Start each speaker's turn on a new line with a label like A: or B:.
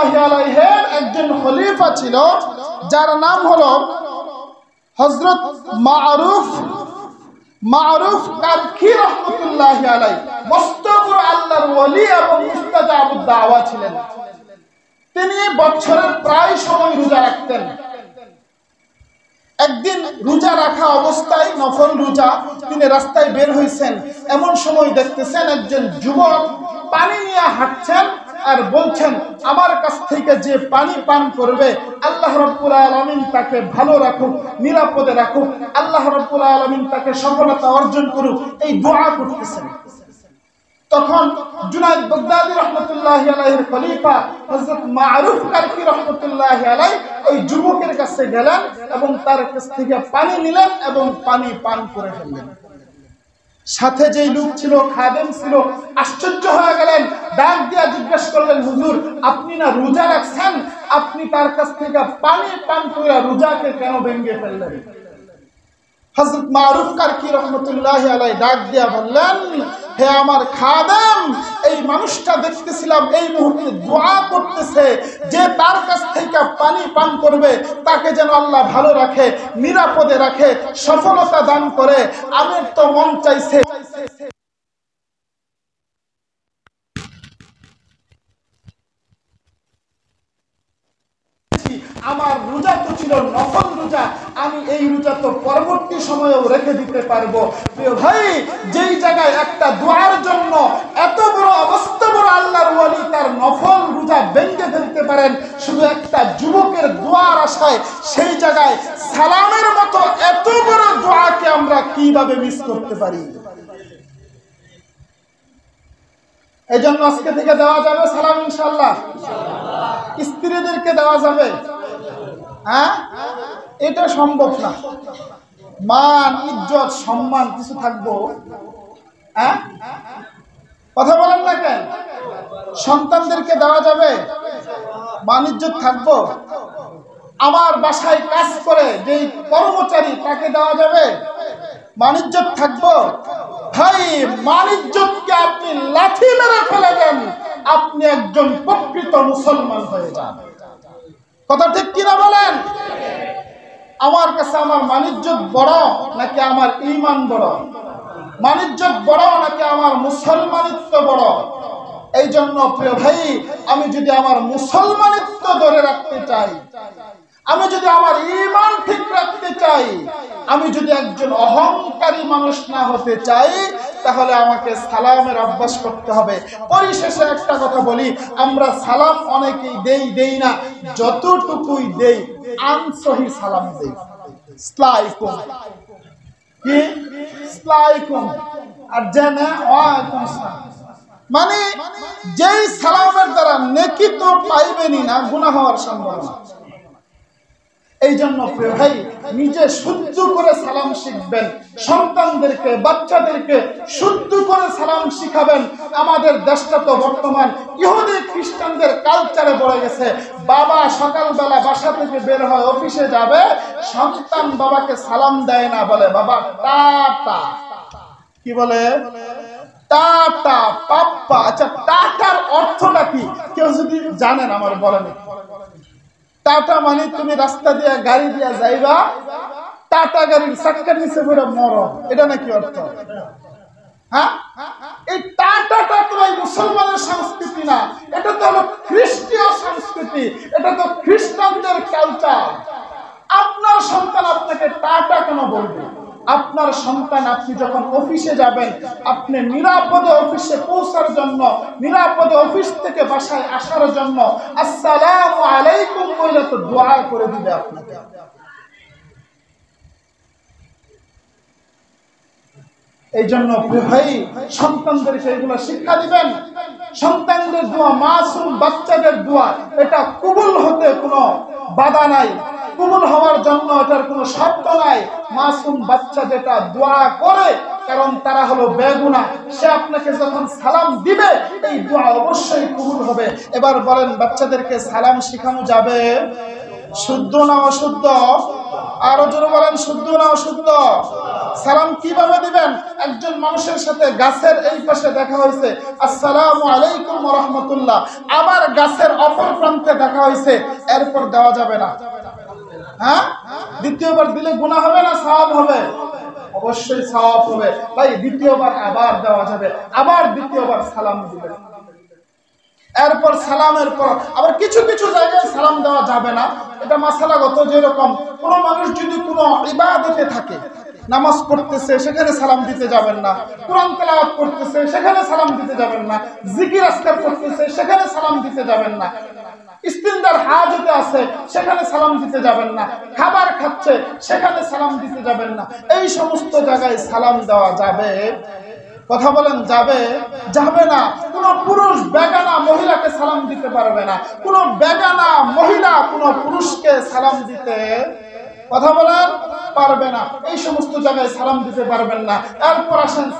A: রহমতুল্লাহি আলাইহির একজন খলিফা ছিল, যার নাম হলো হযরত মারুফ কারখী রহমতুল্লাহি আলাইহি। মুস্তাবর আল্লাহর ওলি এবং মুস্তাজাবুদ দাওয়া ছিলেন। তিনি বছরের প্রায় সময় রোজা রাখতেন। একদিন রোজা রাখা অবস্থায়, নফল রোজা, তিনি রাস্তায় বের হয়েছেন। এমন সময় দেখতেছেন একজন যুবক পানি নিয়ে হাঁটছেন আর বলছেন, আমার কাছ থেকে যে পানি পান করবে আল্লাহ রাব্বুল আলামিন তাকে ভালো রাখুক, নিরাপদে রাখুক, আল্লাহ রাব্বুল আলামিন তাকে সফলতা অর্জন করুক, এই দোয়া করতেছেন। তখন জুনায়েদ বাগদাদী রহমতুল্লাহি আলাইহির খলিফা হযরত মারুফ কারখী রহমতুল্লাহি আলাইহি ওই যুবকের কাছে গেলেন এবং তার কাছ থেকে পানি নিলেন এবং পানি পান করে ফেললেন। সাথে যেই লোক ছিল, খাদেম ছিল, আশ্চর্য হয়ে গেলেন। ডাক দিয়া জিজ্ঞেস করলেন, হুজুর আপনি না রোজা রাখছেন, আপনি তার কাছ থেকে পানি পান করে রোজাকে কেন ভেঙে ফেললেন? হযরত মারুফ কারখী রহমতুল্লাহি আলাইহি ডাক দিয়া বললেন, হে আমার খাদেম, এই মানুষটা দেখতেছিলাম এই মুহূর্তে দোয়া করতেছে যে তার কাছ থেকে পানি পান করবে তাকে যেন আল্লাহ ভালো রাখে, নিরাপদে রাখে, সফলতা দান করে। আমার তো মন চাইছে আমার রোজা তো ছিল নফল রোজা, আমি এই রোজা তো পরবর্তী সময়েও রেখে দিতে পারবো। প্রিয় ভাই, যেই জায়গায় একটা দোয়ার জন্য এত বড় অবস্থা বড় আল্লাহর ওলি তার নফল রোজা ভেঙে ফেলতে পারেন শুধু একটা যুবকের দোয়ার আশায়, সেই জায়গায় সালামের মতো এত বড় দোয়াকে আমরা কিভাবে মিস করতে পারি? এই জন্য আজকে থেকে দেওয়া যাবে সালাম ইনশাআল্লাহ। স্ত্রীদেরকে দেওয়া যাবে? হ্যাঁ, এটা সম্ভব না। মান, ইজ্জত, সম্মান কিছু থাকবো? হ্যাঁ, কথা বলেন না কেন? সন্তানদেরকে দেওয়া যাবে? মান ইজ্জত থাকবো? আমার বাসায় কাজ করে যেই কর্মচারী তাকে দেওয়া যাবে? মান ইজ্জত থাকবো? ভাই, মান ইজ্জতকে আপনি লাথি মেরে ফেলে দেন, আপনি একজন প্রকৃত মুসলমান হয়ে যান। কথা ঠিক কিনা বলেন? আমার কাছে আমার মান ইজ্জত বড় নাকি আমার ঈমান বড়? মান ইজ্জত বড় নাকি আমার মুসলমানিত্ব বড়? এই জন্য প্রিয় ভাই, আমি যদি আমার মুসলমানিত্ব ধরে রাখতে চাই, আমি যদি আমার ঈমান ঠিক রাখতে চাই, আমি যদি একজন অহংকারী মানুষ না হতে চাই, তাহলে আমাকে সালামের অভ্যাস করতে হবে। পরিশেষে একটা কথা বলি, আমরা সালাম অনেকেই দেই না, যতটুকুই দেই আনসহি সালাম দেই। আসসালামু কি আসসালামু আর জানা ওয়ালাইকুম আসসালাম, মানে যেই সালামের দ্বারা নেকি তো পাইবেনই না, গুনাহ হওয়ার সম্ভাবনা। এই জন্য প্রিয় ভাই, নিজে শুদ্ধ করে সালাম শিখবেন, সন্তানদেরকে, বাচ্চাদেরকে শুদ্ধ করে সালাম শিখাবেন। আমাদের দেশটা তো বর্তমান ইহুদি খ্রিস্টানদের কালচারে পড়ে গেছে। বাবা সকালবেলা বাসা থেকে বের হয়, অফিসে যাবে, সন্তান বাবাকে সালাম দেয় না, বলে বাবা টাটা। কি বলে? টাটা, পাপ্পা। আচ্ছা, টাটার অর্থটা কি কেউ যদি জানেন আমার বলেন। টাটা মানে তুমি রাস্তা দিয়ে গাড়ি দিয়া যাইবা, টাটা গাড়ির চাক্কার নিচে পড়ে মরো, এটা নাকি অর্থ? হ্যাঁ, এই টাটাটা তো মুসলমানের সংস্কৃতি না, এটা তো হলো খ্রিস্টীয় সংস্কৃতি, এটা তো খ্রিস্টানদের কালচার। আপনার সন্তান আপনাকে টাটা কেন বলবে? আপনার সন্তান, আপনি যখন অফিসে যাবেন, আপনি নিরাপদে অফিসে পৌঁছার জন্য, নিরাপদে অফিস থেকে বাসায় আসার জন্য আসসালামু আলাইকুম বলে তো দোয়া করে দিবে আপনাকে। এই জন্য ভাই, সন্তানদেরকে এগুলো শিক্ষা দিবেন। সন্তানদের দোয়া, মাসুম বাচ্চাদের দোয়া, এটা কবুল হতে কোনো বাধা নাই, কবুল হওয়ার জন্য এটার কোনো শর্ত নাই। মাসুম বাচ্চা যেটা দোয়া করে, কারণ তারা হলো বেগুনাহ, সে আপনাকে যখন সালাম দিবে এই দোয়া অবশ্যই কবুল হবে। এবার বলেন, বাচ্চাদেরকে সালাম শেখানো যাবে? শুদ্ধ না অশুদ্ধ? আরো জোরে বলেন, শুদ্ধ না অশুদ্ধ? সালাম কিভাবে দিবেন? একজন মানুষের সাথে গাছের এই পাশে দেখা হয়েছে, আসসালামু আলাইকুম ওয়া রাহমাতুল্লাহ, আবার গাছের অপর প্রান্তে দেখা হয়েছে, এরপর দেওয়া যাবে না। হ্যাঁ, দ্বিতীয়বার দিলে গুনাহ হবে না সওয়াব হবে? অবশ্যই সওয়াব হবে। ভাই দ্বিতীয়বার আবার দেওয়া যাবে, আবার দ্বিতীয়বার সালাম দিবে। এরপর সালামের পর আবার কিছু কিছু জায়গায় সালাম দেওয়া যাবে না, এটা মাসালাগত। যেরকম কোনো মানুষ যদি কোনো ইবাদতে থাকে, নামাজ পড়তেছে, সেখানে সালাম দিতে যাবেন না। কোরআন তেলাওয়াত করতেছে, সেখানে সালাম দিতে যাবেন না। জিকির আজকার করতেছে, সেখানে সালাম দিতে যাবেন না। ইস্তিনজার হাজতে আছে, সেখানে সালাম দিতে যাবেন না। খাবার খাচ্ছে, সেখানে সালাম দিতে যাবেন না। এই সমস্ত জায়গায় সালাম দেওয়া যাবে? কথা বলেন, যাবে? যাবে না। কোন পুরুষ বেগানা মহিলাকে সালাম দিতে পারবে না। কোন বেগানা মহিলা কোন পুরুষকে সালাম দিতে, কথা বলেন, পারবে না। এই সমস্ত জায়গায় সালাম দিতে পারবেন না। এরপর আসেন